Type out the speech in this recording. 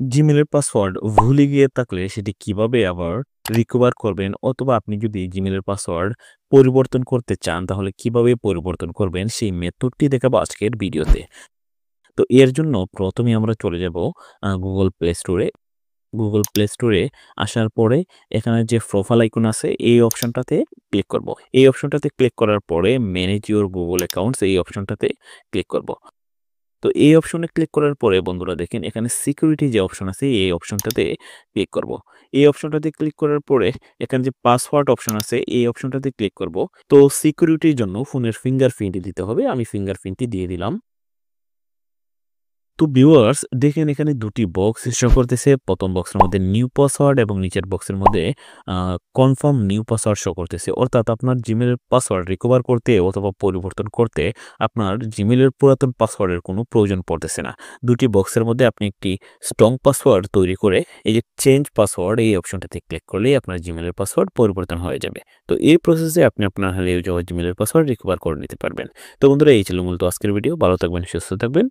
জিমেলের password ভুলে গিয়ে থাকলে সেটি কিভাবে আবার রিকভার করবেন অথবা আপনি যদি জিমেলের পাসওয়ার্ড পরিবর্তন করতে চান তাহলে কিভাবে পরিবর্তন করবেন সেই মেথডটি দেখাবো আজকের ভিডিওতে। তো এর জন্য প্রথমে আমরা চলে যাব Google Play Store-এ। Google Play Store-এ আসার পরে এখানে যে প্রোফাইল আইকন আছে এই অপশনটাতে ক্লিক করব। এই অপশনটাতে ক্লিক করার পরে ম্যানেজ ইউর Google অ্যাকাউন্টস এই অপশনটাতে ক্লিক করব। তো এই অপশনে ক্লিক করার পরে বন্ধুরা দেখেন এখানে সিকিউরিটি যে অপশন আছে এই অপশনটাতে ক্লিক করব। এই অপশনটাতে ক্লিক করার পরে এখানে যে পাসওয়ার্ড অপশন আছে এই অপশনটাতে ক্লিক করব। তো সিকিউরিটির জন্য ফোনের ফিঙ্গারপ্রিন্ট দিতে হবে। আমি ফিঙ্গারপ্রিন্টটি দিয়ে দিলাম। তো ভিউয়ার্স দেখেন এখানে দুটি বক্স শো করতেছে। প্রথম বক্সের মধ্যে নিউ পাসওয়ার্ড এবং নিচের বক্সের মধ্যে কনফার্ম নিউ পাসওয়ার্ড শো করতেছে। অর্থাৎ আপনার জিমেলের পাসওয়ার্ড রিকভার করতে অথবা পরিবর্তন করতে আপনার জিমেলের পুরাতন পাসওয়ার্ডের কোনো প্রয়োজন পড়তেছে না। দুটি বক্সের মধ্যে আপনি একটি স্ট্রং পাসওয়ার্ড তৈরি করে এই যে চেঞ্জ পাসওয়ার্ড এই অপশনটাতে ক্লিক করলেই আপনার জিমেলের পাসওয়ার্ড পরিবর্তন হয়ে যাবে। তো এই প্রসেসে আপনি আপনার হারিয়ে যাওয়া জিমেলের পাসওয়ার্ড রিকভার করে নিতে পারবেন। তো বন্ধুরা এই ছিল মূলত আজকের ভিডিও। ভালো থাকবেন, সুস্থ থাকবেন।